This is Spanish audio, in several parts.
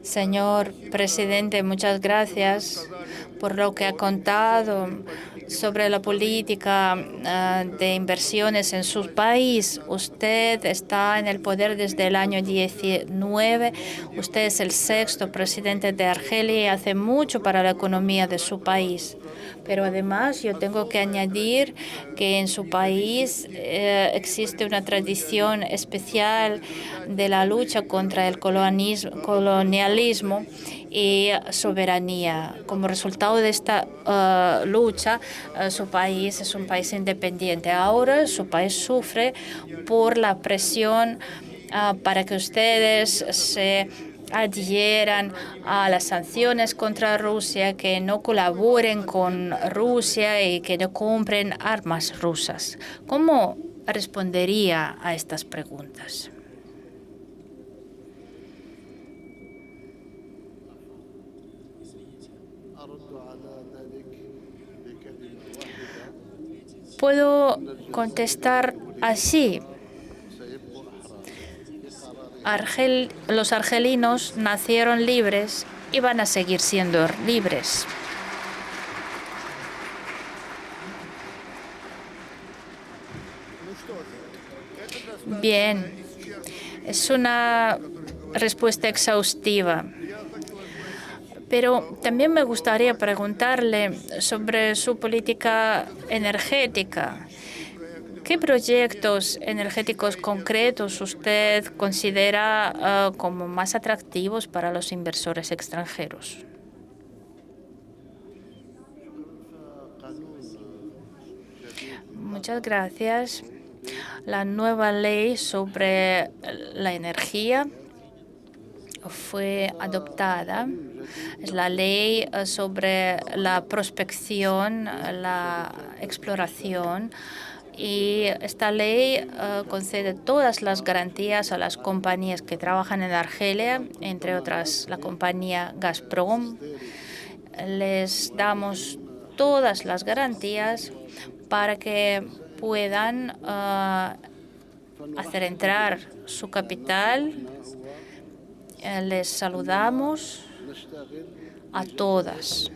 Señor presidente, muchas gracias por lo que ha contado sobre la política de inversiones en su país. Usted está en el poder desde el año 19. Usted es el sexto presidente de Argelia y hace mucho para la economía de su país. Pero además yo tengo que añadir que en su país existe una tradición especial de la lucha contra el colonialismo y soberanía. Como resultado de esta lucha, su país es un país independiente. Ahora su país sufre por la presión para que ustedes se adhieran a las sanciones contra Rusia, que no colaboren con Rusia y que no compren armas rusas. ¿Cómo respondería a estas preguntas? Puedo contestar así. Los argelinos nacieron libres y van a seguir siendo libres. Bien, es una respuesta exhaustiva. Pero también me gustaría preguntarle sobre su política energética. ¿Qué proyectos energéticos concretos usted considera como más atractivos para los inversores extranjeros? Muchas gracias. La nueva ley sobre la energía fue adoptada. Es la ley sobre la prospección, la exploración. Y esta ley concede todas las garantías a las compañías que trabajan en Argelia, entre otras la compañía Gazprom. Les damos todas las garantías para que puedan hacer entrar su capital. Les saludamos a todas.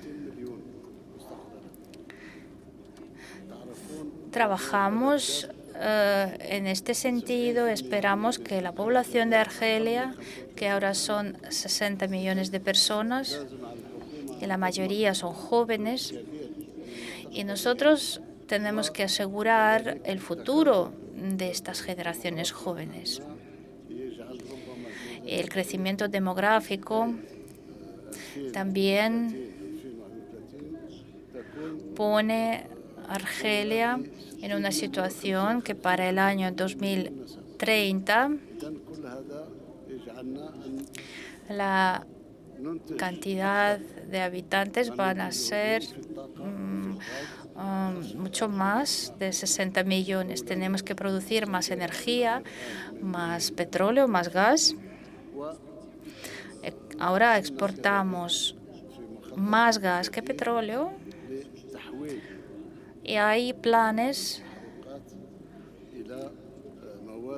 Trabajamos en este sentido. Esperamos que la población de Argelia, que ahora son 60 millones de personas, y la mayoría son jóvenes, y nosotros tenemos que asegurar el futuro de estas generaciones jóvenes. El crecimiento demográfico también pone a Argelia en una situación que para el año 2030 la cantidad de habitantes van a ser mucho más de 60 millones. Tenemos que producir más energía, más petróleo, más gas. Ahora exportamos más gas que petróleo y hay planes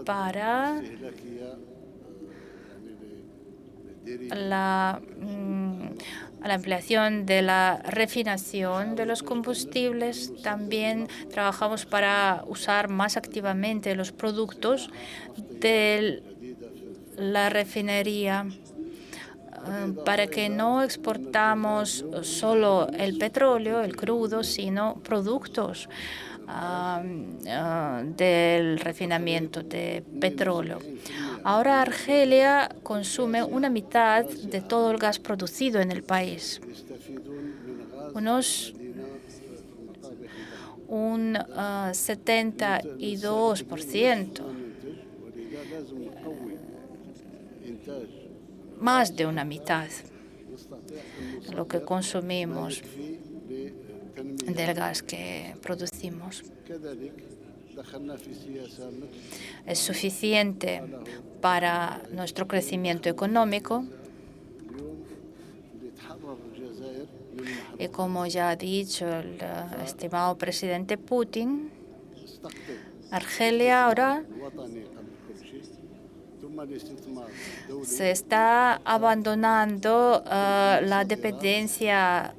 para la ampliación de la refinación de los combustibles. También trabajamos para usar más activamente los productos de la refinería, para que no exportamos solo el petróleo, el crudo, sino productos del refinamiento de petróleo. Ahora Argelia consume una mitad de todo el gas producido en el país, un 72%, más de una mitad de lo que consumimos del gas que producimos. Es suficiente para nuestro crecimiento económico. Y como ya ha dicho el estimado presidente Putin, Argelia ahora Se está abandonando la dependencia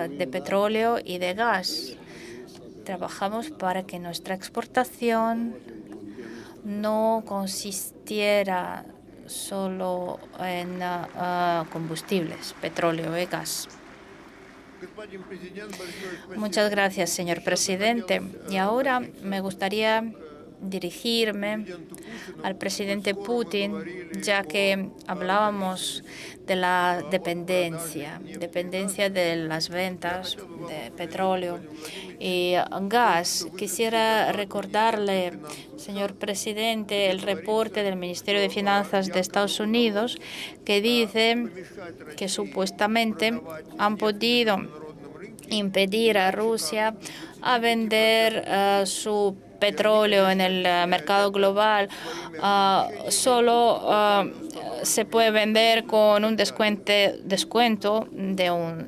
de petróleo y de gas. Trabajamos para que nuestra exportación no consistiera solo en combustibles, petróleo y gas. Muchas gracias, señor presidente. Y ahora me gustaría dirigirme al presidente Putin, ya que hablábamos de la dependencia de las ventas de petróleo y gas. Quisiera recordarle, señor presidente, el reporte del Ministerio de Finanzas de Estados Unidos que dice que supuestamente han podido impedir a Rusia a vender su petróleo en el mercado global. Solo se puede vender con un descuento de un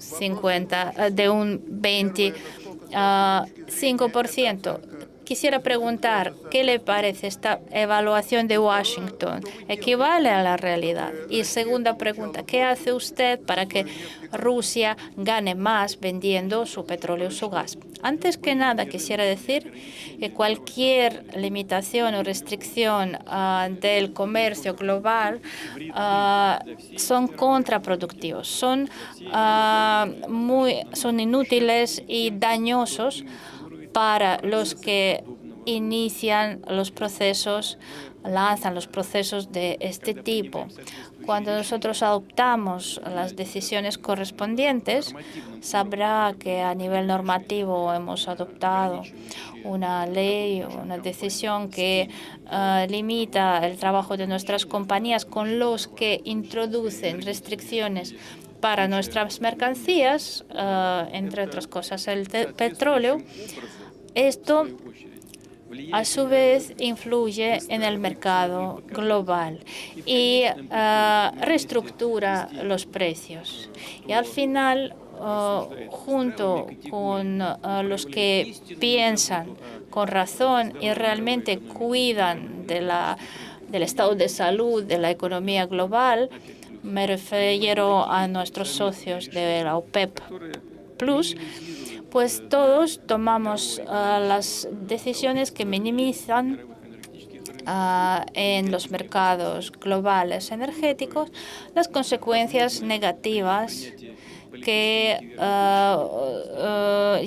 25%. Quisiera preguntar, ¿qué le parece esta evaluación de Washington? ¿Equivale a la realidad? Y segunda pregunta, ¿qué hace usted para que Rusia gane más vendiendo su petróleo y su gas? Antes que nada, quisiera decir que cualquier limitación o restricción del comercio global son contraproductivos, son inútiles y dañosos para los que inician los procesos, lanzan los procesos de este tipo. Cuando nosotros adoptamos las decisiones correspondientes, sabrá que a nivel normativo hemos adoptado una ley, una decisión que limita el trabajo de nuestras compañías con los que introducen restricciones para nuestras mercancías, entre otras cosas el petróleo. Esto, a su vez, influye en el mercado global y reestructura los precios. Y al final, junto con los que piensan con razón y realmente cuidan del estado de salud de la economía global, me refiero a nuestros socios de la OPEP Plus, pues todos tomamos las decisiones que minimizan en los mercados globales energéticos las consecuencias negativas que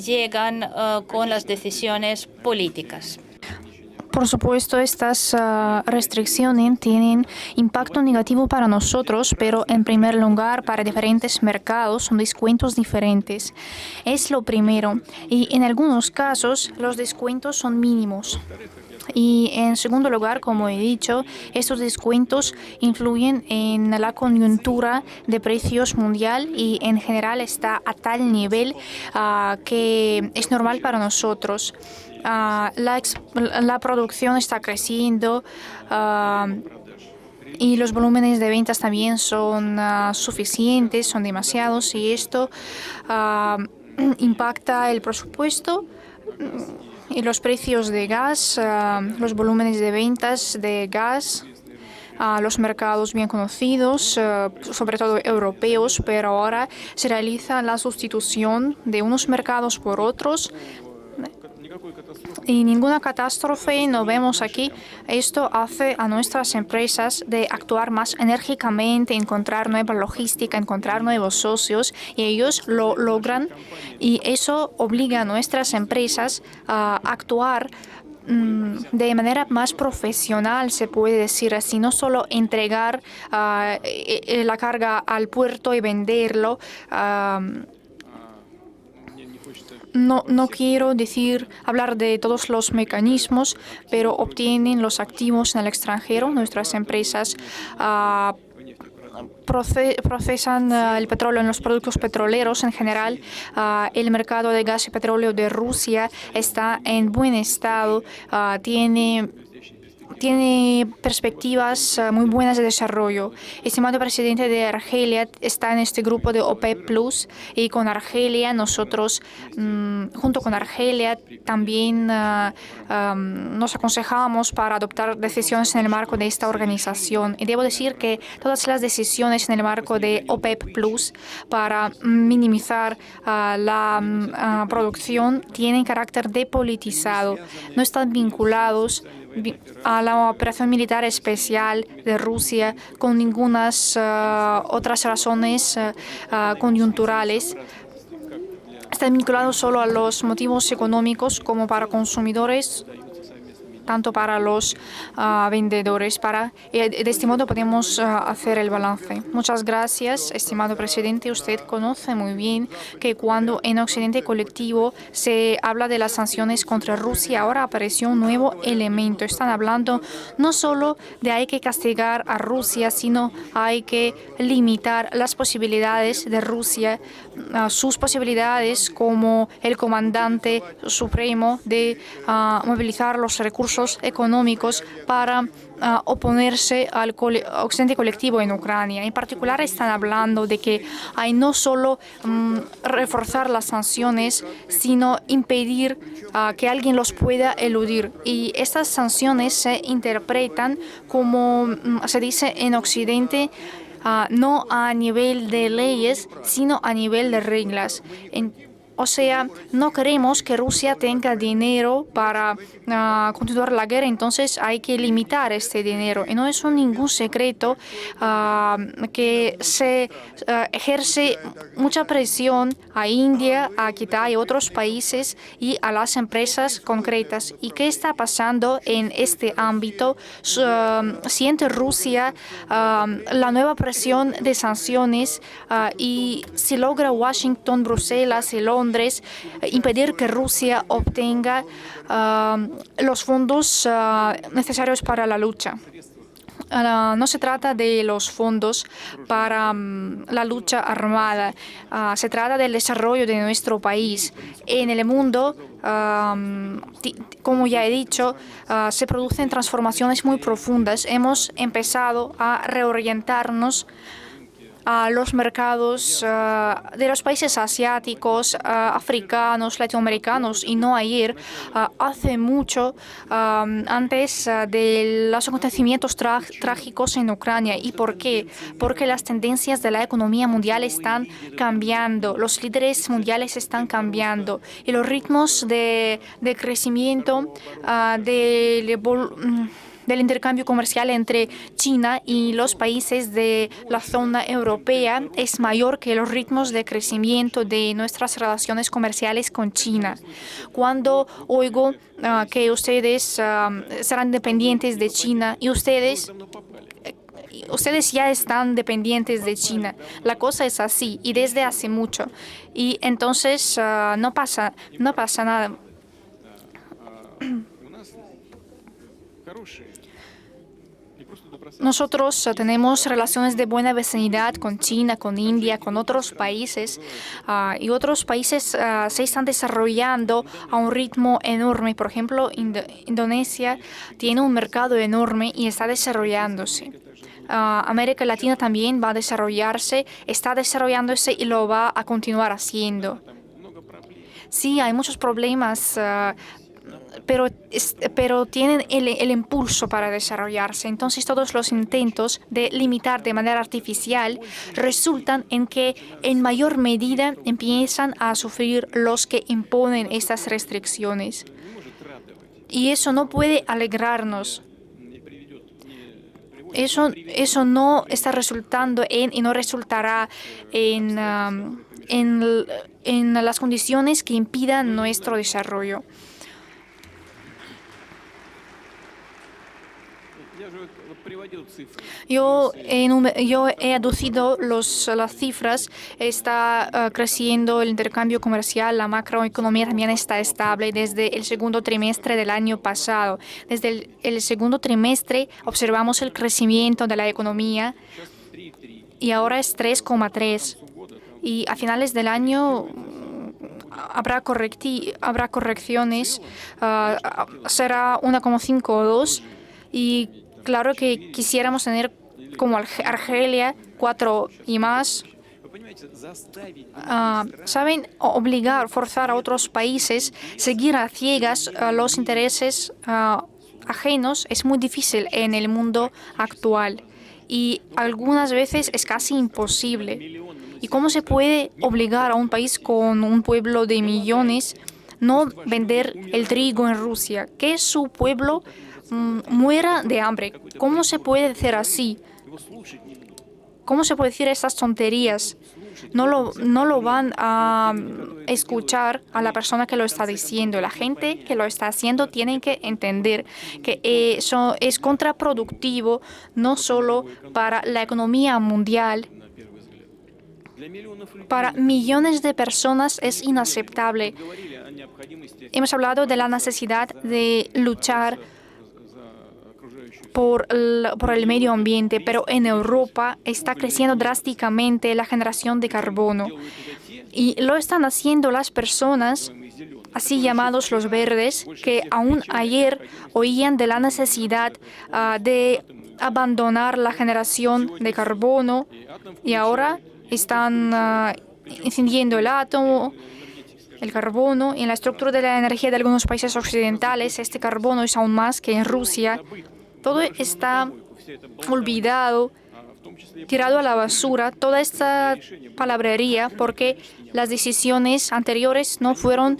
llegan con las decisiones políticas. Por supuesto, estas restricciones tienen impacto negativo para nosotros, pero en primer lugar para diferentes mercados son descuentos diferentes. Es lo primero. Y en algunos casos los descuentos son mínimos. Y en segundo lugar, como he dicho, estos descuentos influyen en la coyuntura de precios mundial y en general está a tal nivel que es normal para nosotros. La producción está creciendo y los volúmenes de ventas también son suficientes, son demasiados y esto impacta el presupuesto y los precios de gas, los volúmenes de ventas de gas. Los mercados bien conocidos, sobre todo europeos, pero ahora se realiza la sustitución de unos mercados por otros. Y ninguna catástrofe no vemos aquí. Esto hace a nuestras empresas de actuar más enérgicamente, encontrar nueva logística, encontrar nuevos socios, y ellos lo logran. Y eso obliga a nuestras empresas a actuar de manera más profesional, se puede decir así, no solo entregar la carga al puerto y venderlo. No quiero hablar de todos los mecanismos, pero obtienen los activos en el extranjero. Nuestras empresas procesan el petróleo en los productos petroleros en general. El mercado de gas y petróleo de Rusia está en buen estado. Tiene tiene perspectivas muy buenas de desarrollo. Estimado presidente de Argelia está en este grupo de OPEP Plus y con Argelia nosotros, junto con Argelia, también nos aconsejamos para adoptar decisiones en el marco de esta organización. Y debo decir que todas las decisiones en el marco de OPEP Plus para minimizar la producción tienen carácter depolitizado, no están vinculados a la operación militar especial de Rusia con ninguna otras razones coyunturales. Están vinculados solo a los motivos económicos como para consumidores, tanto para los vendedores. De este modo podemos hacer el balance. Muchas gracias, estimado presidente. Usted conoce muy bien que cuando en Occidente colectivo se habla de las sanciones contra Rusia, ahora apareció un nuevo elemento. Están hablando no solo de hay que castigar a Rusia, sino hay que limitar las posibilidades de Rusia, sus posibilidades como el comandante supremo de movilizar los recursos económicos para oponerse al occidente colectivo en Ucrania. En particular están hablando de que hay no solo reforzar las sanciones, sino impedir que alguien los pueda eludir. Y estas sanciones se interpretan como se dice en Occidente, no a nivel de leyes, sino a nivel de reglas. O sea, no queremos que Rusia tenga dinero para continuar la guerra, entonces hay que limitar este dinero. Y no es ningún secreto que se ejerce mucha presión a India, a Quito y otros países y a las empresas concretas. ¿Y qué está pasando en este ámbito? Siente Rusia la nueva presión de sanciones y si logra Washington, Bruselas y Londres impedir que Rusia obtenga los fondos necesarios para la lucha. No se trata de los fondos para la lucha armada, se trata del desarrollo de nuestro país. En el mundo, como ya he dicho, se producen transformaciones muy profundas. Hemos empezado a reorientarnos a los mercados de los países asiáticos, africanos, latinoamericanos y no ayer, hace mucho antes de los acontecimientos trágicos en Ucrania. ¿Y por qué? Porque las tendencias de la economía mundial están cambiando, los líderes mundiales están cambiando y los ritmos de crecimiento del intercambio comercial entre China y los países de la zona europea es mayor que los ritmos de crecimiento de nuestras relaciones comerciales con China. Cuando oigo que ustedes serán dependientes de China y ustedes ya están dependientes de China. La cosa es así y desde hace mucho. Y entonces no pasa nada. Nosotros tenemos relaciones de buena vecindad con China, con India, con otros países y otros países se están desarrollando a un ritmo enorme. Por ejemplo, Indonesia tiene un mercado enorme y está desarrollándose. América Latina también va a desarrollarse, está desarrollándose y lo va a continuar haciendo. Sí, hay muchos problemas, pero tienen el impulso para desarrollarse. Entonces, todos los intentos de limitar de manera artificial resultan en que en mayor medida empiezan a sufrir los que imponen estas restricciones. Y eso no puede alegrarnos. Eso no está resultando y no resultará en las condiciones que impidan nuestro desarrollo. Yo he aducido las cifras. Está creciendo el intercambio comercial, la macroeconomía también está estable desde el segundo trimestre del año pasado. Desde el segundo trimestre observamos el crecimiento de la economía y ahora es 3,3. Y a finales del año habrá correcciones, será 1,5 o 2. Y claro que quisiéramos tener como Argelia 4 y más. ¿Saben? Obligar, forzar a otros países a seguir a ciegas los intereses ajenos es muy difícil en el mundo actual y algunas veces es casi imposible. ¿Y cómo se puede obligar a un país con un pueblo de millones no vender el trigo en Rusia? Que su pueblo muera de hambre. ¿Cómo se puede hacer así? ¿Cómo se puede decir esas tonterías? No lo van a escuchar a la persona que lo está diciendo. La gente que lo está haciendo tiene que entender que eso es contraproductivo no solo para la economía mundial. Para millones de personas es inaceptable. Hemos hablado de la necesidad de luchar por el medio ambiente, pero en Europa está creciendo drásticamente la generación de carbono. Y lo están haciendo las personas, así llamados los verdes, que aún ayer oían de la necesidad de abandonar la generación de carbono y ahora están encendiendo el átomo, el carbono. Y en la estructura de la energía de algunos países occidentales, este carbono es aún más que en Rusia. Todo está olvidado, tirado a la basura, toda esta palabrería, porque las decisiones anteriores no fueron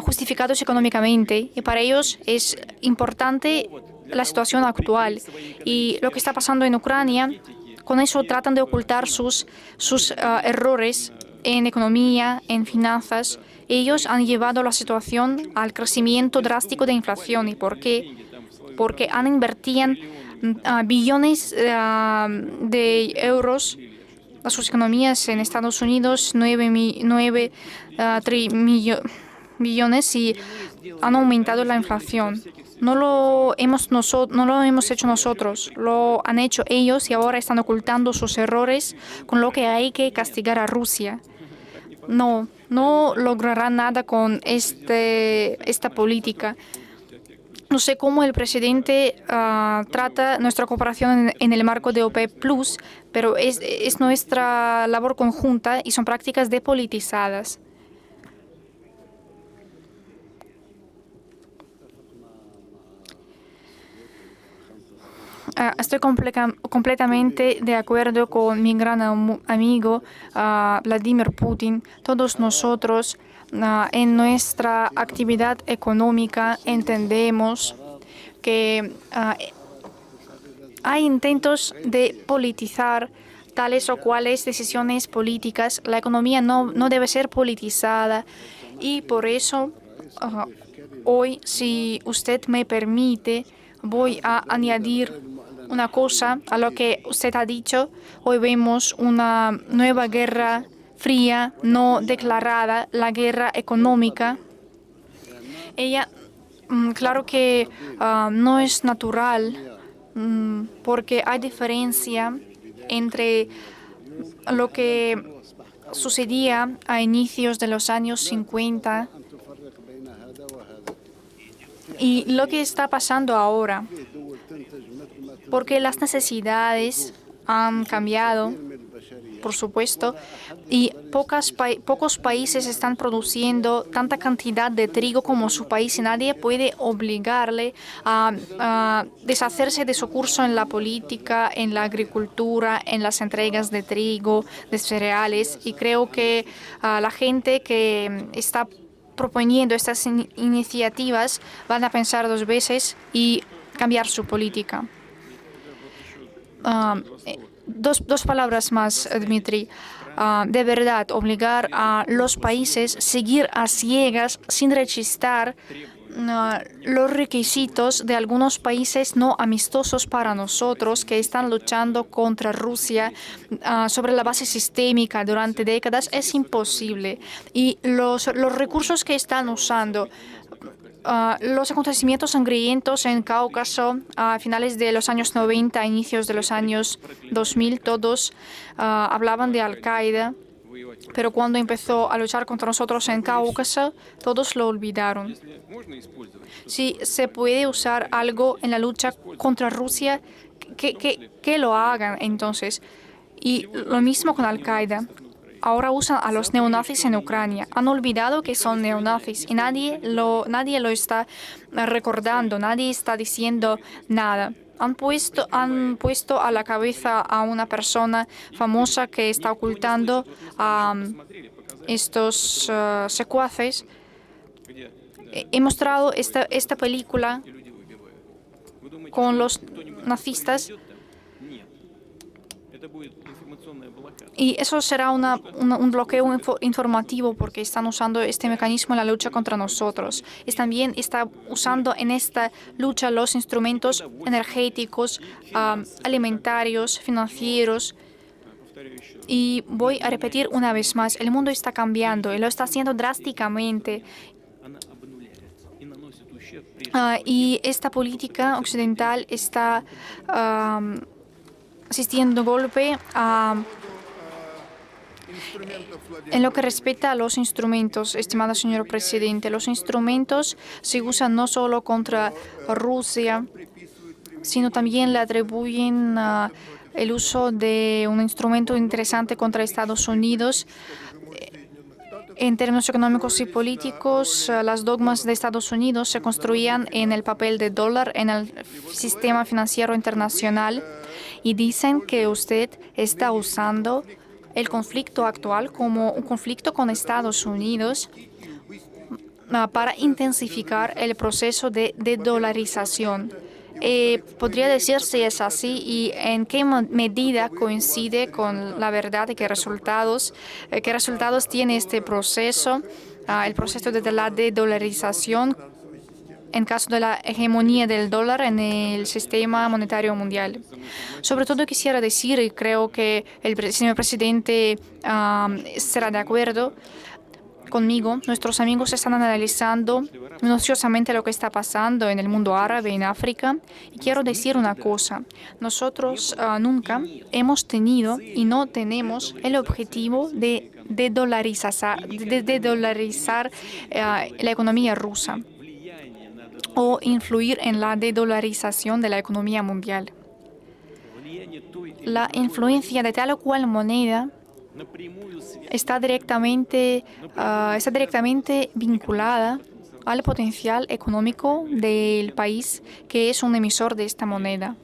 justificadas económicamente. Y para ellos es importante la situación actual. Y lo que está pasando en Ucrania, con eso tratan de ocultar sus errores en economía, en finanzas. Ellos han llevado la situación al crecimiento drástico de inflación. ¿Y por qué? Porque han invertido billones de euros a sus economías en Estados Unidos, 9 billones, y han aumentado la inflación. No lo hemos hecho nosotros, lo han hecho ellos y ahora están ocultando sus errores, con lo que hay que castigar a Rusia. No lograrán nada con esta política. No sé cómo el presidente trata nuestra cooperación en el marco de OPEP+, pero es nuestra labor conjunta y son prácticas depolitizadas. Estoy completamente de acuerdo con mi gran amigo Vladimir Putin. Todos nosotros en nuestra actividad económica entendemos que hay intentos de politizar tales o cuales decisiones políticas. La economía no debe ser politizada y por eso hoy, si usted me permite, voy a añadir una cosa a lo que usted ha dicho. Hoy vemos una nueva guerra fría, no declarada, la guerra económica. Ella, claro que no es natural, porque hay diferencia entre lo que sucedía a inicios de los años 50 y lo que está pasando ahora, porque las necesidades han cambiado, por supuesto, y pocos países están produciendo tanta cantidad de trigo como su país y nadie puede obligarle a deshacerse de su curso en la política, en la agricultura, en las entregas de trigo, de cereales. Y creo que la gente que está proponiendo estas iniciativas van a pensar dos veces y cambiar su política. Dos palabras más, Dmitry. De verdad, obligar a los países a seguir a ciegas sin rechistar los requisitos de algunos países no amistosos para nosotros que están luchando contra Rusia sobre la base sistémica durante décadas es imposible. Y los recursos que están usando, los acontecimientos sangrientos en Cáucaso a finales de los años 90, inicios de los años 2000, todos hablaban de Al-Qaeda Pero cuando empezó a luchar contra nosotros en Cáucaso, todos lo olvidaron. Si se puede usar algo en la lucha contra Rusia, que lo hagan entonces. Y lo mismo con Al-Qaeda. Ahora usan a los neonazis en Ucrania. Han olvidado que son neonazis y nadie lo está recordando, nadie está diciendo nada. Han puesto a la cabeza a una persona famosa que está ocultando a estos secuaces. He mostrado esta película con los nazistas y eso será un bloqueo informativo porque están usando este mecanismo en la lucha contra nosotros. También está usando en esta lucha los instrumentos energéticos, alimentarios, financieros. Y voy a repetir una vez más, el mundo está cambiando y lo está haciendo drásticamente. Y esta política occidental está asistiendo golpe en lo que respecta a los instrumentos, estimado señor presidente. Los instrumentos se usan no solo contra Rusia, sino también le atribuyen el uso de un instrumento interesante contra Estados Unidos. En términos económicos y políticos, las dogmas de Estados Unidos se construían en el papel de dólar en el sistema financiero internacional y dicen que usted está usando el conflicto actual como un conflicto con Estados Unidos para intensificar el proceso de dolarización. Podría decir si es así y en qué medida coincide con la verdad de qué resultados tiene este proceso, el proceso de la dedolarización en caso de la hegemonía del dólar en el sistema monetario mundial. Sobre todo quisiera decir, y creo que el señor presidente estará de acuerdo conmigo, nuestros amigos están analizando minuciosamente lo que está pasando en el mundo árabe, en África. Y quiero decir una cosa, nosotros nunca hemos tenido y no tenemos el objetivo de dolarizar la economía rusa o influir en la dedolarización de la economía mundial. La influencia de tal o cual moneda está directamente vinculada al potencial económico del país que es un emisor de esta moneda.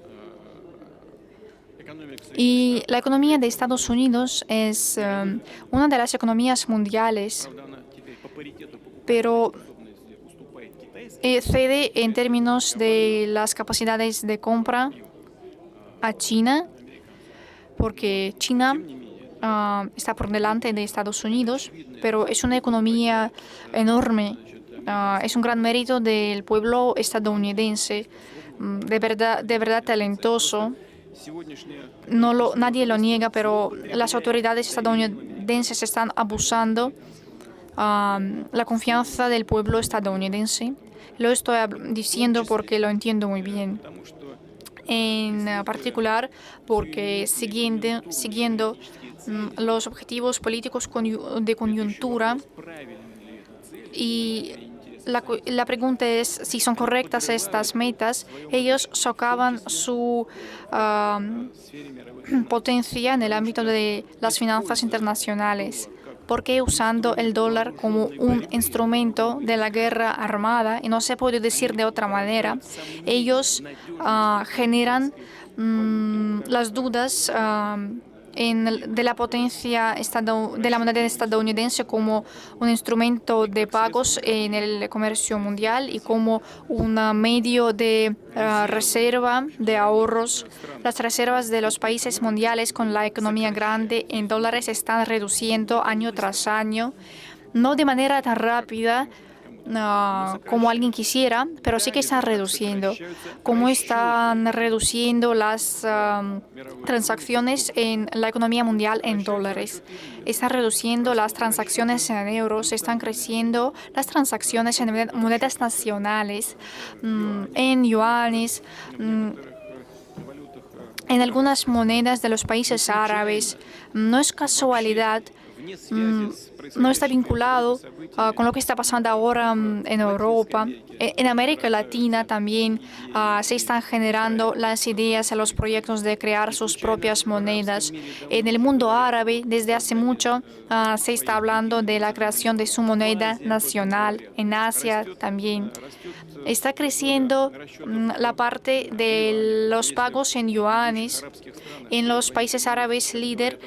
Y la economía de Estados Unidos es una de las economías mundiales, pero cede en términos de las capacidades de compra a China, porque China está por delante de Estados Unidos, pero es una economía enorme. Es un gran mérito del pueblo estadounidense, de verdad talentoso. Nadie lo niega, pero las autoridades estadounidenses están abusando la confianza del pueblo estadounidense. Lo estoy diciendo porque lo entiendo muy bien. En particular porque siguiendo los objetivos políticos de coyuntura, y la pregunta es si son correctas estas metas. Ellos socavan su potencia en el ámbito de las finanzas internacionales. ¿Por qué usando el dólar como un instrumento de la guerra armada? Y no se puede decir de otra manera. Ellos generan las dudas de la potencia de la moneda estadounidense como un instrumento de pagos en el comercio mundial y como un medio de reserva de ahorros. Las reservas de los países mundiales con la economía grande en dólares están reduciendo año tras año, no de manera tan rápida como alguien quisiera, pero sí que están reduciendo. Como están reduciendo las transacciones en la economía mundial en dólares. Están reduciendo las transacciones en euros, están creciendo las transacciones en monedas nacionales, en yuanes, en algunas monedas de los países árabes. No es casualidad no está vinculado con lo que está pasando ahora en Europa. En América Latina también se están generando las ideas, los proyectos de crear sus propias monedas. En el mundo árabe, desde hace mucho, se está hablando de la creación de su moneda nacional. En Asia también. Está creciendo la parte de los pagos en yuanes. En los países árabes líder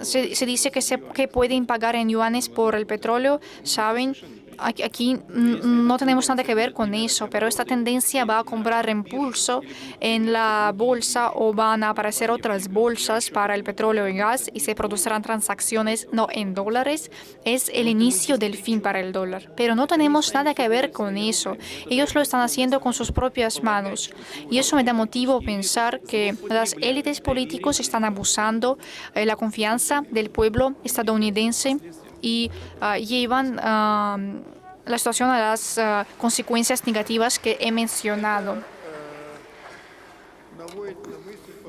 se dice que pueden pagar en yuanes por el petróleo. Saben, aquí no tenemos nada que ver con eso, pero esta tendencia va a comprar impulso en la bolsa o van a aparecer otras bolsas para el petróleo y gas y se producirán transacciones no en dólares. Es el inicio del fin para el dólar, pero no tenemos nada que ver con eso. Ellos lo están haciendo con sus propias manos y eso me da motivo a pensar que las élites políticos están abusando de la confianza del pueblo estadounidense y llevan la situación a las consecuencias negativas que he mencionado.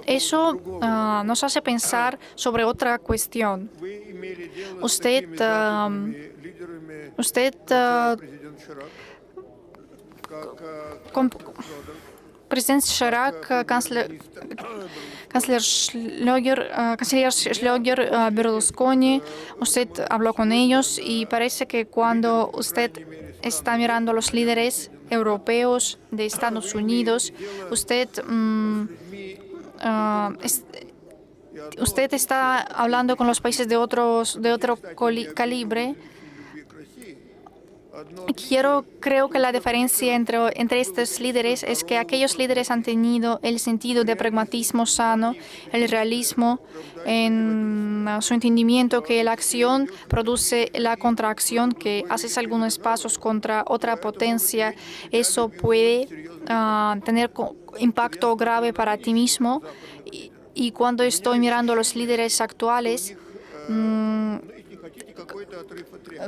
Eso nos hace pensar sobre otra cuestión. Usted presidente Chirac, canciller Schlöger, Berlusconi, usted habló con ellos y parece que cuando usted está mirando a los líderes europeos de Estados Unidos, usted está hablando con los países de otro calibre. Creo que la diferencia entre estos líderes es que aquellos líderes han tenido el sentido de pragmatismo sano, el realismo en su entendimiento que la acción produce la contracción, que haces algunos pasos contra otra potencia, eso puede tener impacto grave para ti mismo. Y cuando estoy mirando a los líderes actuales,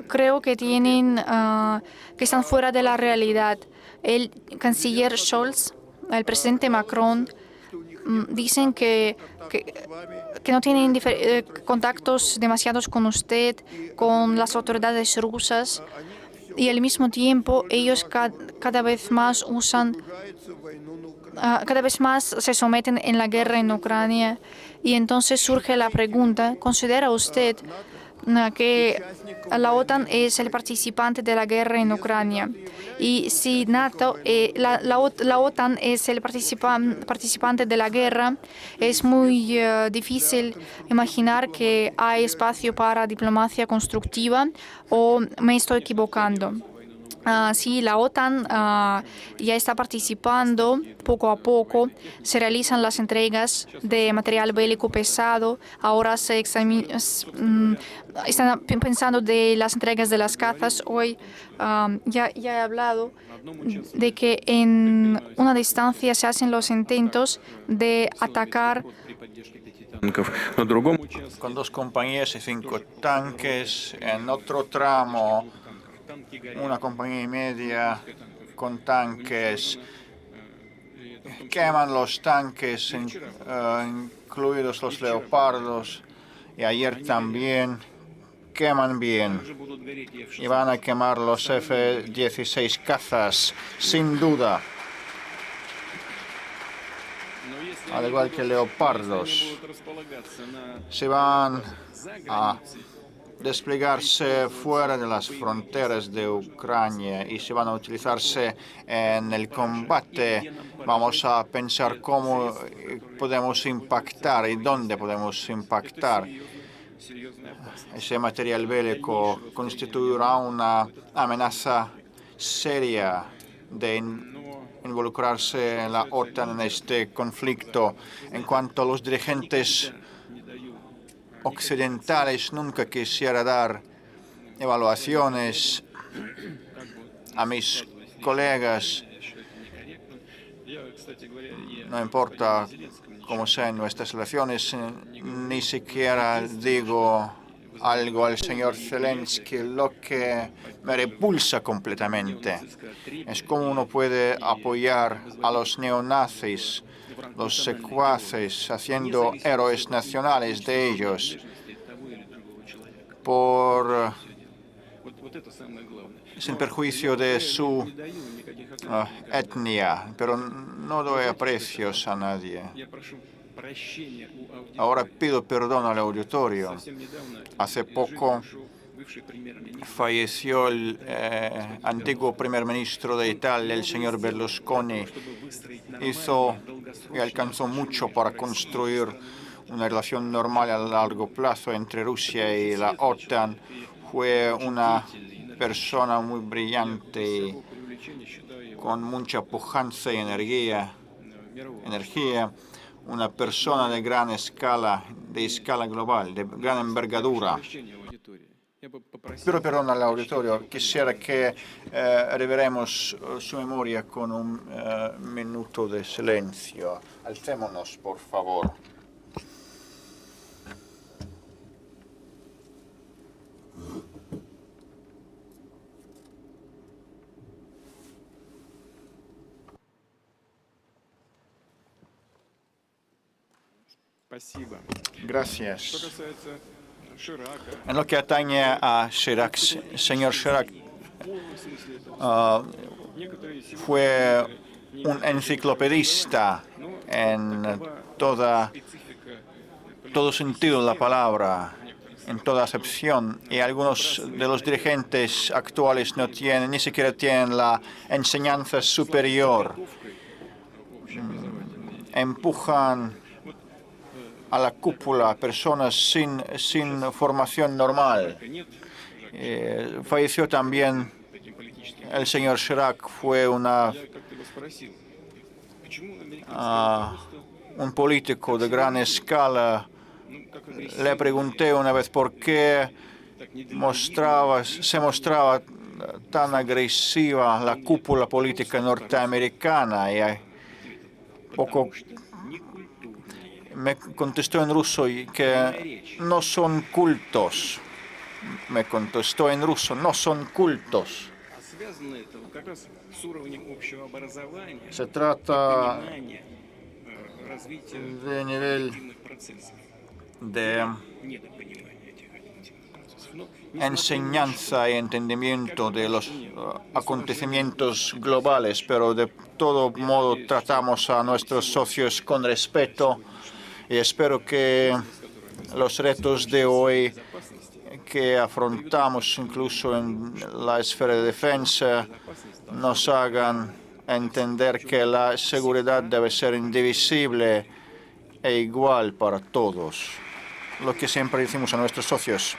creo que que están fuera de la realidad. El canciller Scholz, el presidente Macron, dicen que no tienen contactos demasiados con usted, con las autoridades rusas, y al mismo tiempo ellos cada vez más se someten en la guerra en Ucrania. Y entonces surge la pregunta, ¿considera usted que la OTAN es el participante de la guerra en Ucrania? Y si la OTAN es el participante de la guerra, es muy difícil imaginar que hay espacio para diplomacia constructiva, ¿o me estoy equivocando? Sí, la OTAN ya está participando poco a poco. Se realizan las entregas de material bélico pesado. Ahora están pensando de las entregas de las cazas. Hoy ya he hablado de que en una distancia se hacen los intentos de atacar con 2 compañías y 5 tanques. En otro tramo, 1 compañía y media con tanques. Queman los tanques, incluidos los leopardos, y ayer también queman bien. Y van a quemar los F-16 cazas, sin duda. Al igual que leopardos. Se van a desplegarse fuera de las fronteras de Ucrania y se van a utilizarse en el combate. Vamos a pensar cómo podemos impactar y dónde podemos impactar. Ese material bélico constituirá una amenaza seria de involucrarse la OTAN en este conflicto. En cuanto a los dirigentes occidentales, nunca quisiera dar evaluaciones a mis colegas. No importa cómo sean nuestras relaciones, ni siquiera digo algo al señor Zelensky. Lo que me repulsa completamente es cómo uno puede apoyar a los neonazis, los secuaces, haciendo héroes nacionales de ellos. sin perjuicio de su etnia, pero no doy aprecios a nadie. Ahora pido perdón al auditorio. Hace poco falleció el antiguo primer ministro de Italia, el señor Berlusconi. Hizo y alcanzó mucho para construir una relación normal a largo plazo entre Rusia y la OTAN. Fue una persona muy brillante, con mucha pujanza y energía, una persona de gran escala, de escala global, de gran envergadura. Pero perdón al auditorio, quisiera que reveremos su memoria con un minuto de silencio. Alcémonos, por favor. Gracias. En lo que atañe a Chirac, señor Chirac fue un enciclopedista en todo sentido de la palabra, en toda acepción, y algunos de los dirigentes actuales ni siquiera tienen la enseñanza superior. Empujan a la cúpula personas sin formación normal. Falleció también el señor Chirac, fue un político de gran escala. Le pregunté una vez por qué se mostraba tan agresiva la cúpula política norteamericana, y me contestó en ruso que no son cultos. Me contestó en ruso, no son cultos. Se trata de nivel de enseñanza y entendimiento de los acontecimientos globales, pero de todo modo tratamos a nuestros socios con respeto. Y espero que los retos de hoy que afrontamos incluso en la esfera de defensa nos hagan entender que la seguridad debe ser indivisible e igual para todos, lo que siempre decimos a nuestros socios.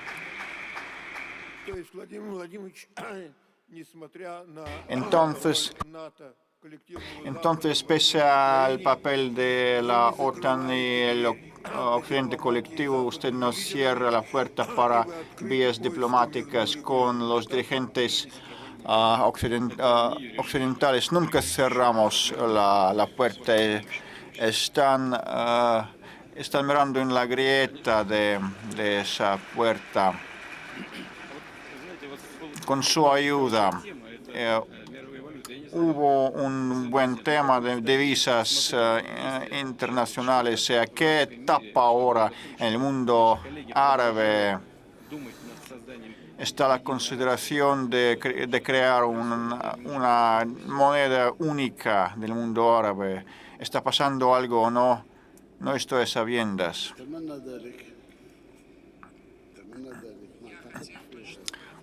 Entonces, pese al papel de la OTAN y el Occidente colectivo, usted nos cierra la puerta para vías diplomáticas con los dirigentes occidentales. Nunca cerramos la puerta. Están mirando en la grieta de esa puerta. Con su ayuda, hubo un buen tema de divisas internacionales. ¿A qué etapa ahora en el mundo árabe está la consideración de crear una moneda única del mundo árabe? ¿Está pasando algo o no? No estoy a sabiendas.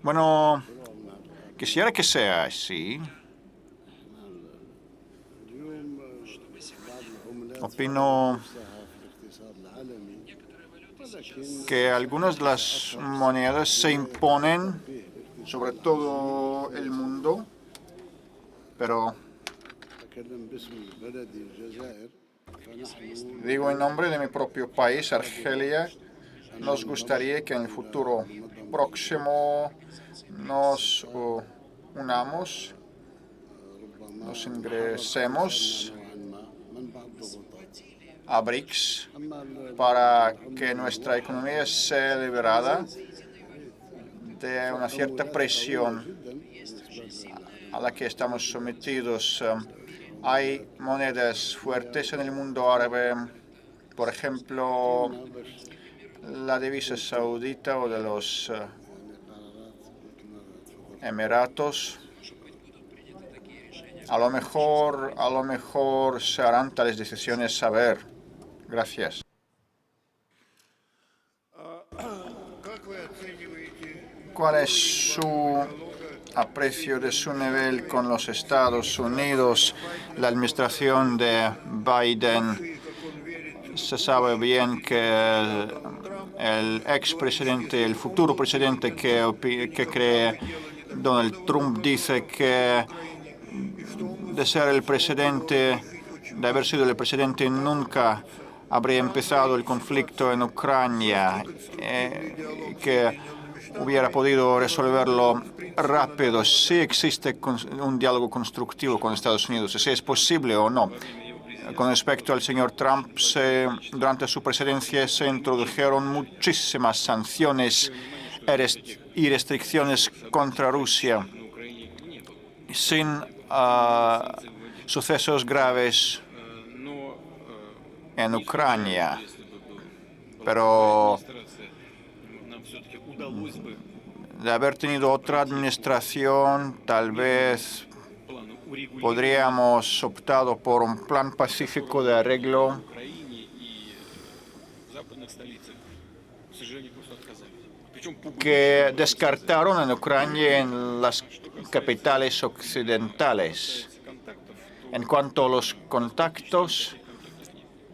Bueno, quisiera que sea así. Opino que algunas de las monedas se imponen sobre todo el mundo, pero digo en nombre de mi propio país, Argelia, nos gustaría que en el futuro próximo nos unamos, nos ingresemos a BRICS para que nuestra economía sea liberada de una cierta presión a la que estamos sometidos. Hay monedas fuertes en el mundo árabe, por ejemplo, la divisa saudita o de los Emiratos. A lo mejor se harán tales decisiones saber. Gracias. ¿Cuál es su aprecio de su nivel con los Estados Unidos? La administración de Biden, se sabe bien que el expresidente, el futuro presidente que cree Donald Trump dice que de ser el presidente, de haber sido el presidente, nunca habría empezado el conflicto en Ucrania, que hubiera podido resolverlo rápido. Si existe un diálogo constructivo con Estados Unidos, si es posible o no. Con respecto al señor Trump, durante su presidencia se introdujeron muchísimas sanciones y restricciones contra Rusia, sin sucesos graves en Ucrania. Pero de haber tenido otra administración, tal vez podríamos optado por un plan pacífico de arreglo que descartaron en Ucrania en las capitales occidentales. En cuanto a los contactos,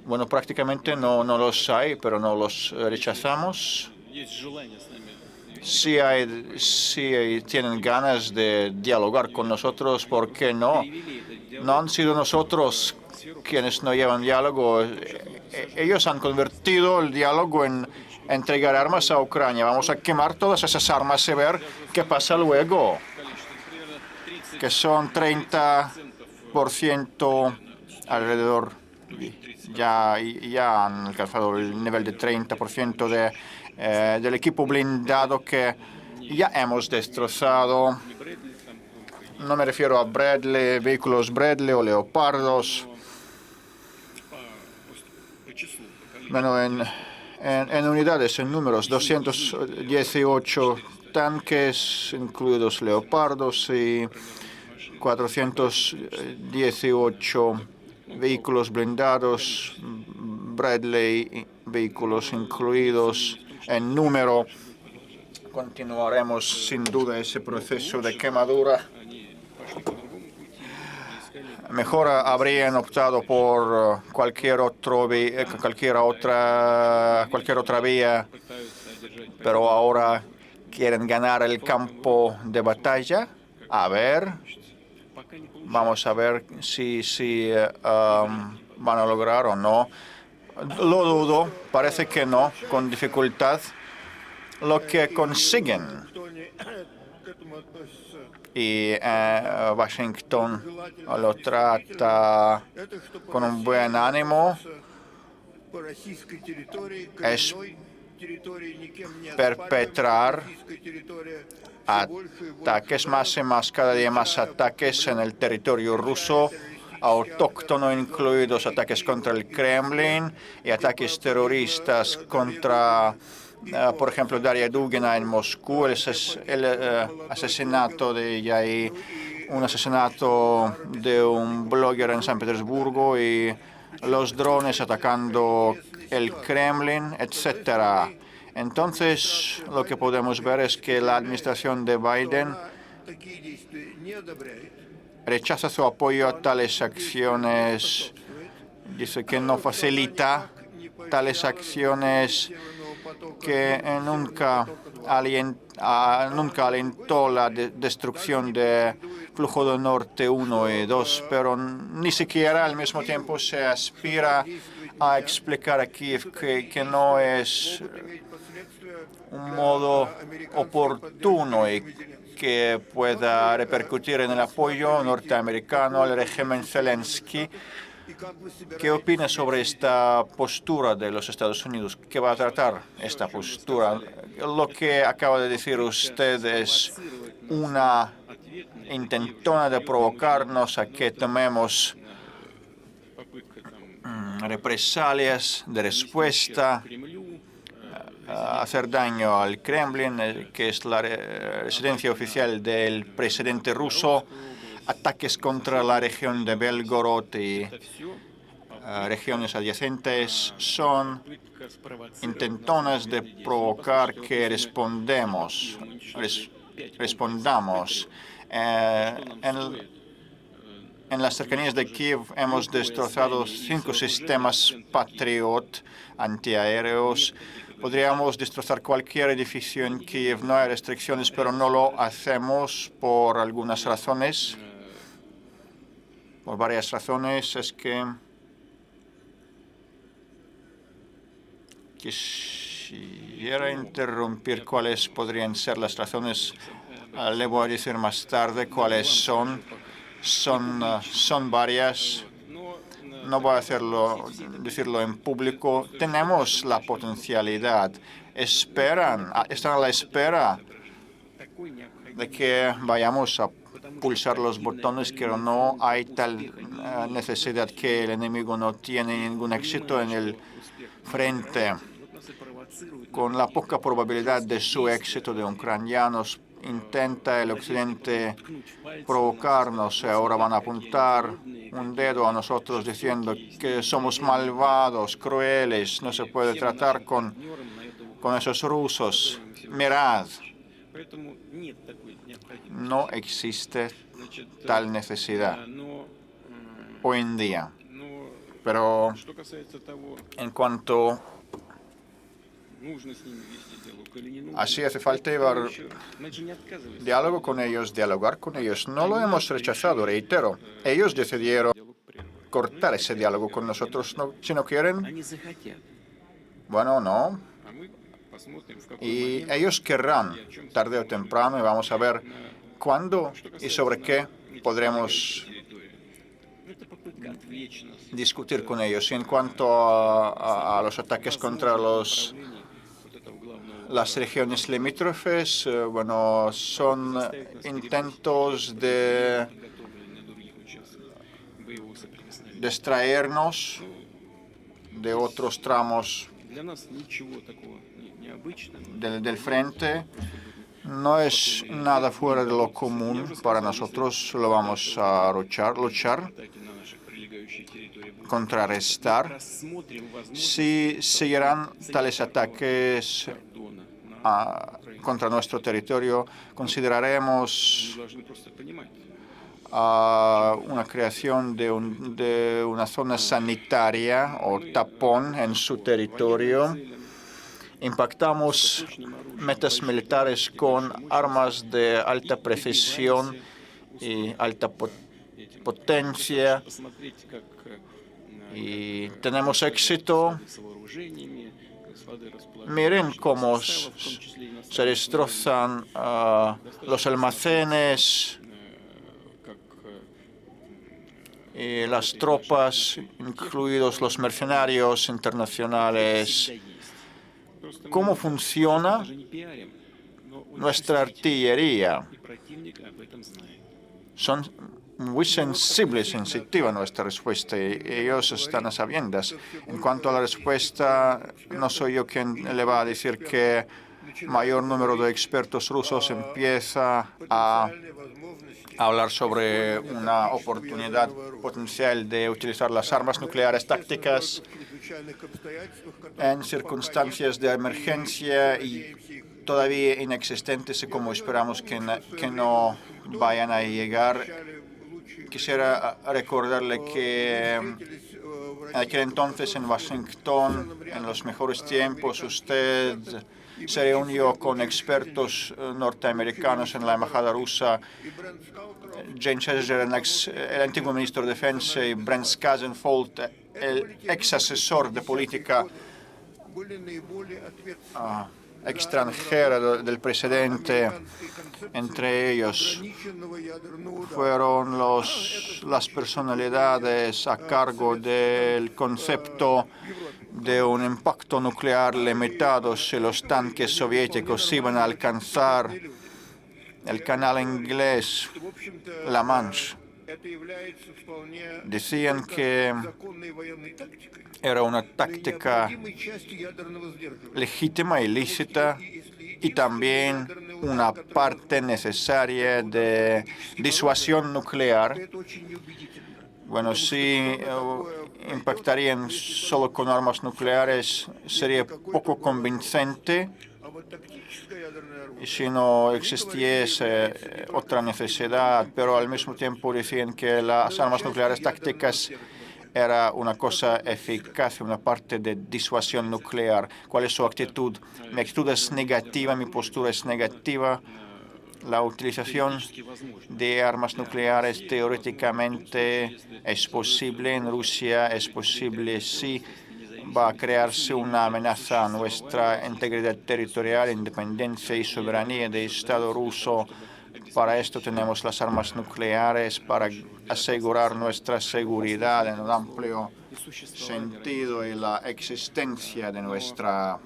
bueno, prácticamente no los hay, pero no los rechazamos. Si tienen ganas de dialogar con nosotros, ¿por qué no? No han sido nosotros quienes no llevan diálogo. Ellos han convertido el diálogo en entregar armas a Ucrania. Vamos a quemar todas esas armas y ver qué pasa luego. Que son 30% alrededor. Ya han alcanzado el nivel de 30% del equipo blindado que ya hemos destrozado. No me refiero a Bradley, vehículos Bradley o Leopardos. Bueno, en unidades, en números, 218 tanques, incluidos Leopardos, y 418 vehículos blindados, Bradley, vehículos incluidos en número. Continuaremos sin duda ese proceso de quemadura. Mejor habrían optado por cualquier otra vía, pero ahora quieren ganar el campo de batalla. Vamos a ver si van a lograr o no. Lo dudo, parece que no, con dificultad. Lo que consiguen, y Washington lo trata con un buen ánimo, es perpetrar ataques más y más, cada día más ataques en el territorio ruso, autóctono, incluidos ataques contra el Kremlin y ataques terroristas contra, por ejemplo, Daria Dugina en Moscú, el asesinato de ella y un asesinato de un blogger en San Petersburgo y los drones atacando el Kremlin, etcétera. Entonces, lo que podemos ver es que la administración de Biden rechaza su apoyo a tales acciones, dice que no facilita tales acciones, que nunca alentó la destrucción de Flujo del Norte 1 y 2, pero ni siquiera al mismo tiempo se aspira a explicar a Kiev que no es un modo oportuno y que pueda repercutir en el apoyo norteamericano al régimen Zelensky. ¿Qué opina sobre esta postura de los Estados Unidos? ¿Qué va a tratar esta postura? Lo que acaba de decir usted es una intentona de provocarnos a que tomemos represalias de respuesta hacer daño al Kremlin, que es la residencia oficial del presidente ruso, ataques contra la región de Belgorod y regiones adyacentes son intentonas de provocar que respondamos. En las cercanías de Kiev hemos destrozado 5 sistemas Patriot antiaéreos. Podríamos destrozar cualquier edificio en Kiev. No hay restricciones, pero no lo hacemos por algunas razones. Por varias razones. Es que quisiera interrumpir cuáles podrían ser las razones. Le voy a decir más tarde cuáles son. Son varias. No voy a decirlo en público. Tenemos la potencialidad. Están a la espera de que vayamos a pulsar los botones, pero no hay tal necesidad, que el enemigo no tiene ningún éxito en el frente. Con la poca probabilidad de su éxito de ucranianos, intenta el occidente provocarnos. Ahora van a apuntar un dedo a nosotros diciendo que somos malvados, crueles, no se puede tratar con esos rusos. Mirad, no existe tal necesidad hoy en día. Pero en cuanto así hace falta llevar diálogo con ellos, dialogar con ellos. No lo hemos rechazado, reitero. Ellos decidieron cortar ese diálogo con nosotros. Si no quieren, bueno, no. Y ellos querrán, tarde o temprano, y vamos a ver cuándo y sobre qué podremos discutir con ellos. Y en cuanto a los ataques contra las regiones limítrofes, bueno, son intentos de distraernos de otros tramos del frente. No es nada fuera de lo común para nosotros. Lo vamos a luchar, contrarrestar. Si seguirán tales ataques contra nuestro territorio, consideraremos una creación de una zona sanitaria o tapón en su territorio. Impactamos metas militares con armas de alta precisión y alta potencia, y tenemos éxito. Miren cómo se destrozan los almacenes y las tropas, incluidos los mercenarios internacionales. ¿Cómo funciona nuestra artillería? Son muy sensitiva nuestra respuesta, y ellos están a sabiendas. En cuanto a la respuesta, no soy yo quien le va a decir que mayor número de expertos rusos empieza a hablar sobre una oportunidad potencial de utilizar las armas nucleares tácticas en circunstancias de emergencia y todavía inexistentes, y como esperamos que no vayan a llegar. Quisiera recordarle que en aquel entonces en Washington, en los mejores tiempos, usted se reunió con expertos norteamericanos en la embajada rusa, Jane Schlesinger, el antiguo ministro de Defensa, y Brent Skazenfold, el ex asesor de política extranjera del presidente. Entre ellos fueron las personalidades a cargo del concepto de un impacto nuclear limitado si los tanques soviéticos iban a alcanzar el canal inglés, La Manche. decían que era una táctica legítima y lícita y también una parte necesaria de disuasión nuclear. Bueno, si impactarían solo con armas nucleares sería poco convincente. Y si no existiese otra necesidad, pero al mismo tiempo decían que las armas nucleares tácticas era una cosa eficaz, una parte de disuasión nuclear. ¿Cuál es su actitud? Mi actitud es negativa, mi postura es negativa. La utilización de armas nucleares teóricamente es posible en Rusia, es posible si va a crearse una amenaza a nuestra integridad territorial, independencia y soberanía del Estado ruso. Para esto tenemos las armas nucleares, para asegurar nuestra seguridad en un amplio sentido y la existencia de nuestra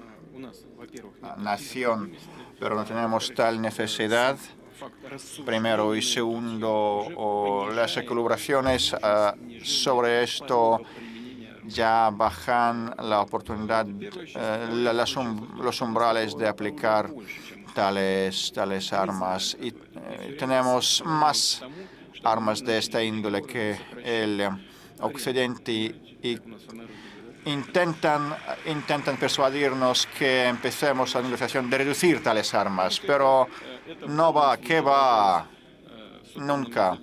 nación. Pero no tenemos tal necesidad. Primero y segundo, las elucubraciones sobre esto ya bajan la oportunidad, los umbrales de aplicar tales armas. Y tenemos más armas de esta índole que el Occidente y intentan persuadirnos que empecemos la negociación de reducir tales armas, pero no va, ¿qué va? Nunca.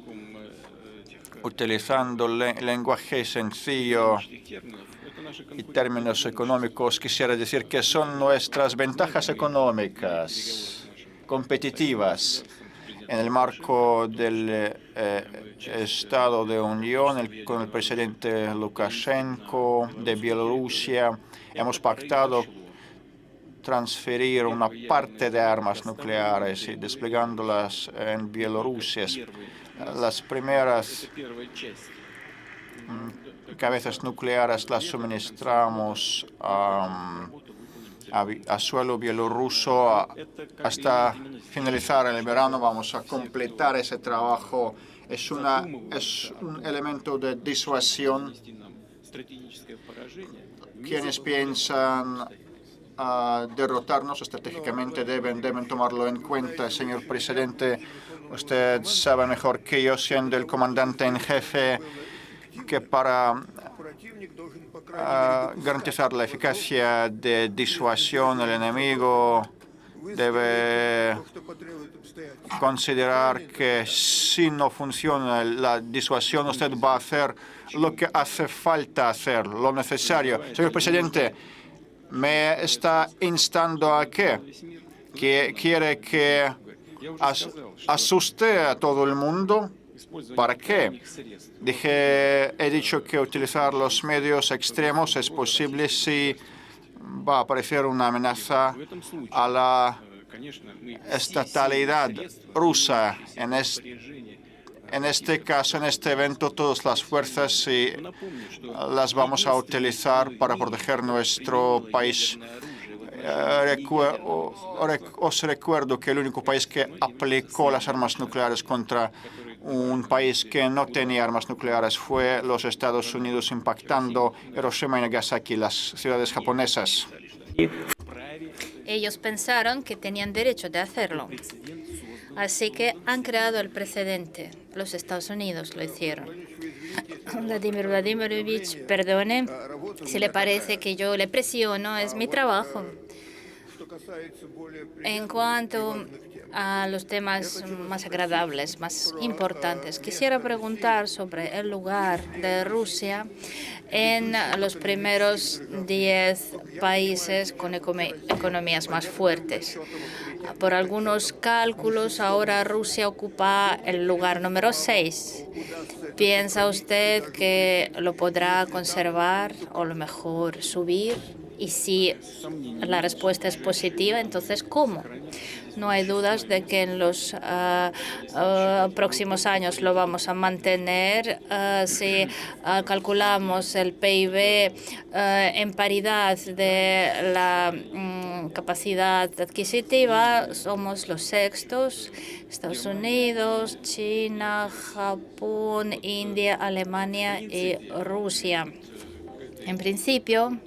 Utilizando lenguaje sencillo y términos económicos, quisiera decir que son nuestras ventajas económicas competitivas en el marco del Estado de Unión con el presidente Lukashenko de Bielorrusia. Hemos pactado transferir una parte de armas nucleares y desplegándolas en Bielorrusia. Las primeras cabezas nucleares las suministramos a suelo bielorruso. Hasta finalizar el verano vamos a completar ese trabajo. Es un elemento de disuasión. Quienes piensan derrotarnos estratégicamente deben tomarlo en cuenta. Señor presidente, usted sabe mejor que yo, siendo el comandante en jefe, que para garantizar la eficacia de disuasión, el enemigo debe considerar que si no funciona la disuasión, usted va a hacer lo que hace falta hacer, lo necesario. Señor presidente, me está instando a qué? Que quiere que asuste a todo el mundo. ¿Para qué? He dicho que utilizar los medios extremos es posible si va a aparecer una amenaza a la estatalidad rusa. En este caso, en este evento, todas las fuerzas las vamos a utilizar para proteger nuestro país. Os recuerdo que el único país que aplicó las armas nucleares contra un país que no tenía armas nucleares fue los Estados Unidos, impactando Hiroshima y Nagasaki, las ciudades japonesas. Ellos pensaron que tenían derecho de hacerlo. Así que han creado el precedente. Los Estados Unidos lo hicieron. Vladimir Vladimirovich, perdone si le parece que yo le presiono, es mi trabajo. En cuanto a los temas más agradables, más importantes, quisiera preguntar sobre el lugar de Rusia en los primeros 10 países con economías más fuertes. Por algunos cálculos, ahora Rusia ocupa el lugar número 6. ¿Piensa usted que lo podrá conservar o a lo mejor subir? Y si la respuesta es positiva, entonces, ¿cómo? No hay dudas de que en los próximos años lo vamos a mantener. Si calculamos el PIB en paridad de la capacidad adquisitiva, somos los sextos. Estados Unidos, China, Japón, India, Alemania y Rusia. En principio,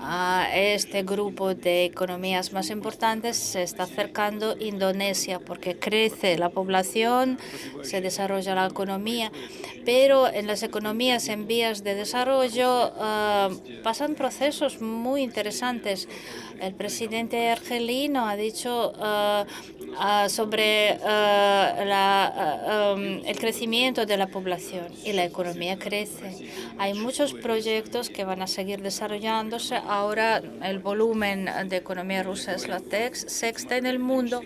a este grupo de economías más importantes se está acercando Indonesia porque crece la población, se desarrolla la economía, pero en las economías en vías de desarrollo pasan procesos muy interesantes. El presidente argelino ha dicho sobre el crecimiento de la población y la economía crece. Hay muchos proyectos que van a seguir desarrollándose. Ahora el volumen de economía rusa es la sexta en el mundo.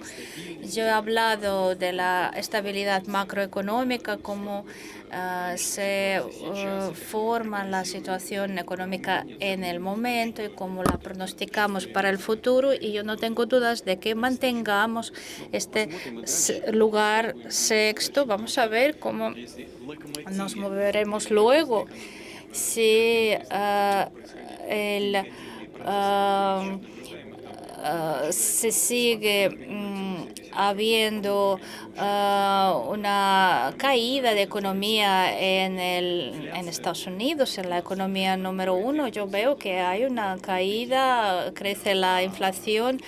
Yo he hablado de la estabilidad macroeconómica, cómo se forma la situación económica en el momento y cómo la pronosticamos para el futuro. Y yo no tengo dudas de que mantengamos este lugar sexto. Vamos a ver cómo nos moveremos luego. Si se sigue habiendo una caída de economía en Estados Unidos, en la economía número uno. Yo veo que hay una caída, crece la inflación.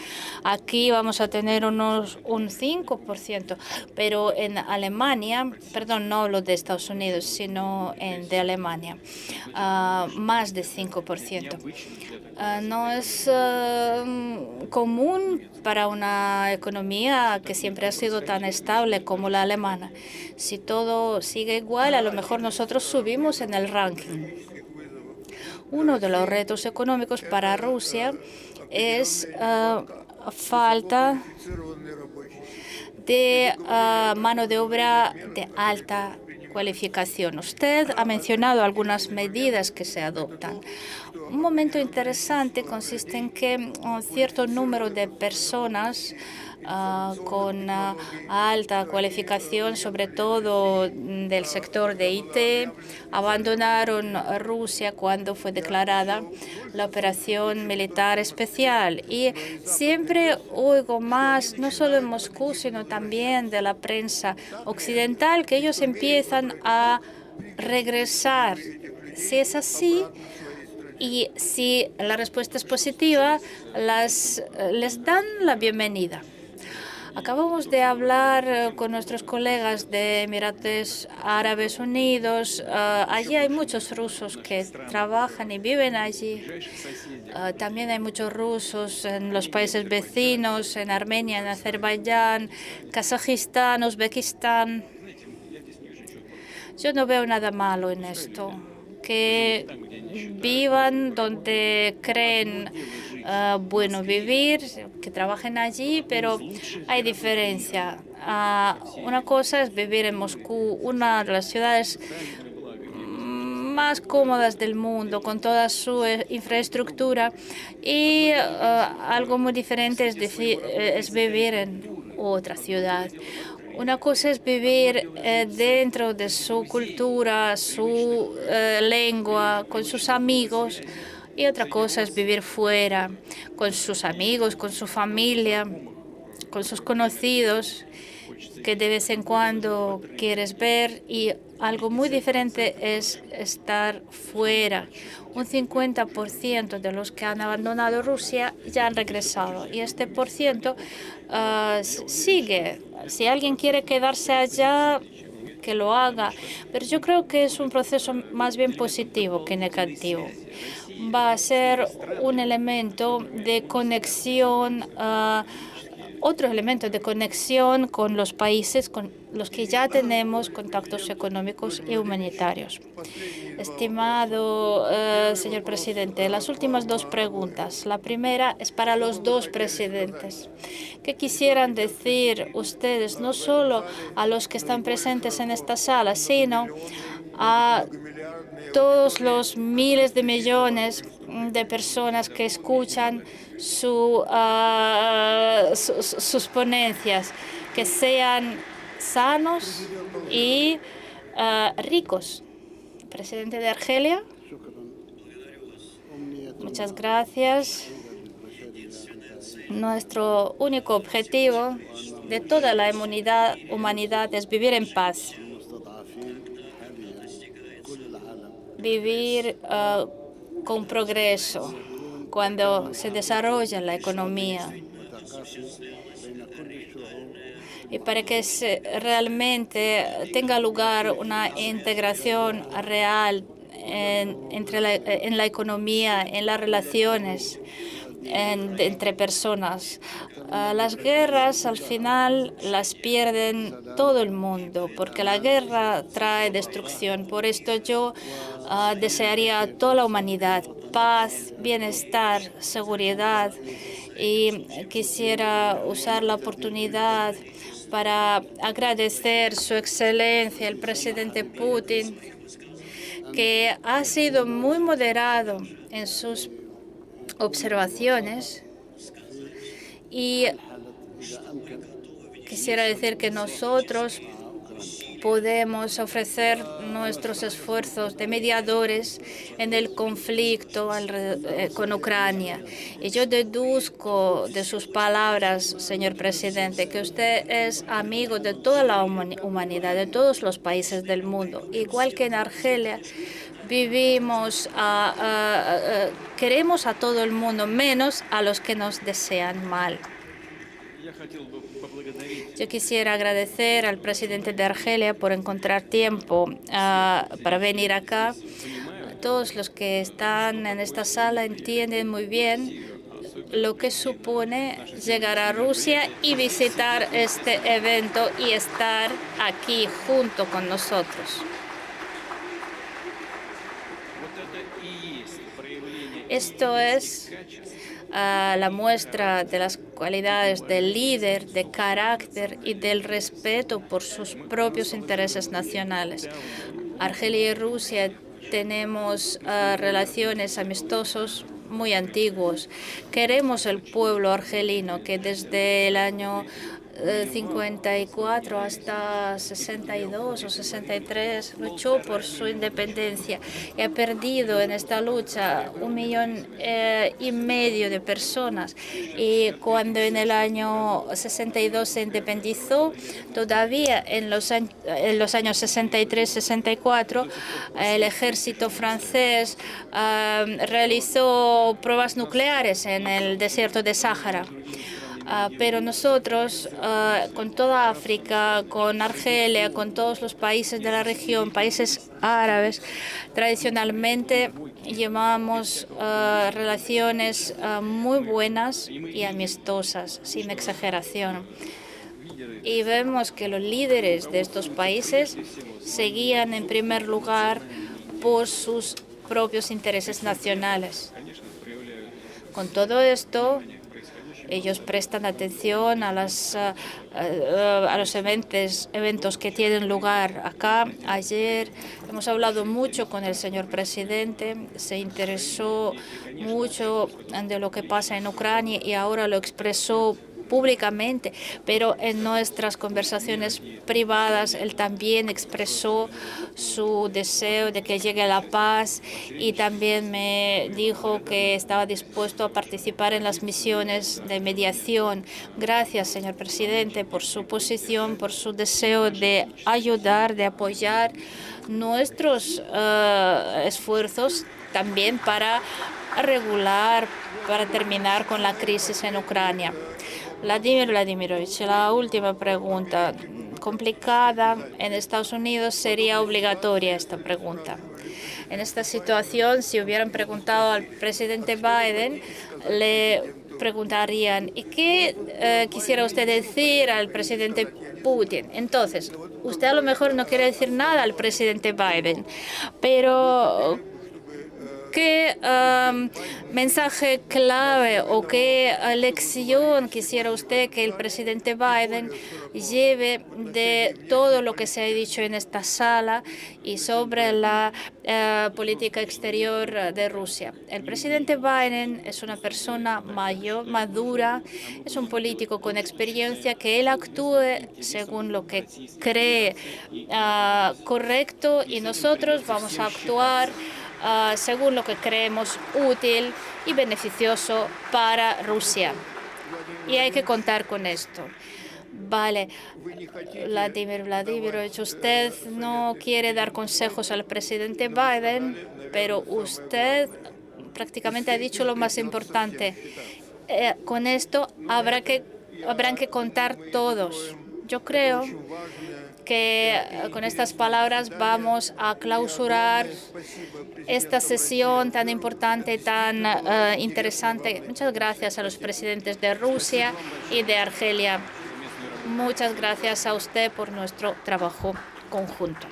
Aquí vamos a tener un 5%, pero en Alemania, perdón, no hablo de Estados Unidos, sino de Alemania, más de 5%. No es común para una economía que siempre ha sido tan estable como la alemana. Si todo sigue igual, a lo mejor nosotros subimos en el ranking. Uno de los retos económicos para Rusia es falta de mano de obra de alta cualificación. Usted ha mencionado algunas medidas que se adoptan. Un momento interesante consiste en que un cierto número de personas con alta cualificación, sobre todo del sector de IT, abandonaron Rusia cuando fue declarada la operación militar especial. Y siempre oigo más, no solo en Moscú, sino también de la prensa occidental, que ellos empiezan a regresar. Si es así, y si la respuesta es positiva, les dan la bienvenida. Acabamos de hablar con nuestros colegas de Emiratos Árabes Unidos. Allí hay muchos rusos que trabajan y viven allí. También hay muchos rusos en los países vecinos, en Armenia, en Azerbaiyán, Kazajistán, Uzbekistán. Yo no veo nada malo en esto. Que vivan donde creen bueno vivir, que trabajen allí, pero hay diferencia. Una cosa es vivir en Moscú, una de las ciudades más cómodas del mundo, con toda su infraestructura, y algo muy diferente es vivir en otra ciudad. Una cosa es vivir dentro de su cultura, su lengua, con sus amigos, y otra cosa es vivir fuera, con sus amigos, con su familia, con sus conocidos, que de vez en cuando quieres ver, y algo muy diferente es estar fuera. Un 50% de los que han abandonado Rusia ya han regresado, y este por ciento sigue. Si alguien quiere quedarse allá, que lo haga, pero yo creo que es un proceso más bien positivo que negativo. Va a ser un elemento de conexión, otro elemento de conexión con los países con los que ya tenemos contactos económicos y humanitarios. Estimado señor presidente, las últimas dos preguntas. La primera es para los dos presidentes. ¿Qué quisieran decir ustedes, no solo a los que están presentes en esta sala, sino a todos los miles de millones de personas que escuchan sus ponencias, que sean sanos y ricos. Presidente de Argelia. Muchas gracias. Nuestro único objetivo de toda la humanidad es vivir en paz, vivir con progreso cuando se desarrolla la economía. Y para que realmente tenga lugar una integración real en la economía, en las relaciones entre personas. Las guerras al final las pierden todo el mundo, porque la guerra trae destrucción. Por esto yo desearía a toda la humanidad paz, bienestar, seguridad, y quisiera usar la oportunidad para agradecer Su Excelencia, el presidente Putin, que ha sido muy moderado en sus observaciones, y quisiera decir que nosotros podemos ofrecer nuestros esfuerzos de mediadores en el conflicto con Ucrania. Y yo deduzco de sus palabras, señor presidente, que usted es amigo de toda la humanidad, de todos los países del mundo. Igual que en Argelia, queremos a todo el mundo, menos a los que nos desean mal. Yo quisiera agradecer al presidente de Argelia por encontrar tiempo para venir acá. Todos los que están en esta sala entienden muy bien lo que supone llegar a Rusia y visitar este evento y estar aquí junto con nosotros. Esto es la muestra de las cualidades del líder, de carácter y del respeto por sus propios intereses nacionales. Argelia y Rusia tenemos relaciones amistosas muy antiguas. Queremos el pueblo argelino, que desde el año 54 hasta 62 o 63 luchó por su independencia y ha perdido en esta lucha 1,5 millones de personas. Y cuando en el año 62 se independizó, todavía en los años 63-64 el ejército francés realizó pruebas nucleares en el desierto de Sáhara. Pero nosotros, con toda África, con Argelia, con todos los países de la región, países árabes, tradicionalmente llevamos relaciones muy buenas y amistosas, sin exageración. Y vemos que los líderes de estos países seguían en primer lugar por sus propios intereses nacionales. Con todo esto, ellos prestan atención a los eventos que tienen lugar acá. Ayer hemos hablado mucho con el señor presidente, se interesó mucho de lo que pasa en Ucrania y ahora lo expresó públicamente, pero en nuestras conversaciones privadas él también expresó su deseo de que llegue la paz y también me dijo que estaba dispuesto a participar en las misiones de mediación. Gracias, señor presidente, por su posición, por su deseo de ayudar, de apoyar nuestros esfuerzos también para terminar con la crisis en Ucrania. Vladimir Vladimirovich, la última pregunta complicada. En Estados Unidos sería obligatoria esta pregunta. En esta situación, si hubieran preguntado al presidente Biden, le preguntarían, ¿y qué quisiera usted decir al presidente Putin? Entonces, usted a lo mejor no quiere decir nada al presidente Biden, pero ¿Qué mensaje clave o qué lección quisiera usted que el presidente Biden lleve de todo lo que se ha dicho en esta sala y sobre la política exterior de Rusia? El presidente Biden es una persona mayor, madura, es un político con experiencia, que él actúe según lo que cree correcto, y nosotros vamos a actuar según lo que creemos útil y beneficioso para Rusia. Y hay que contar con esto. Vale, Vladimir Vladimirovich, usted no quiere dar consejos al presidente Biden, pero usted prácticamente ha dicho lo más importante. Con esto habrán que contar todos. Yo creo que con estas palabras vamos a clausurar esta sesión tan importante, tan interesante. Muchas gracias a los presidentes de Rusia y de Argelia. Muchas gracias a usted por nuestro trabajo conjunto.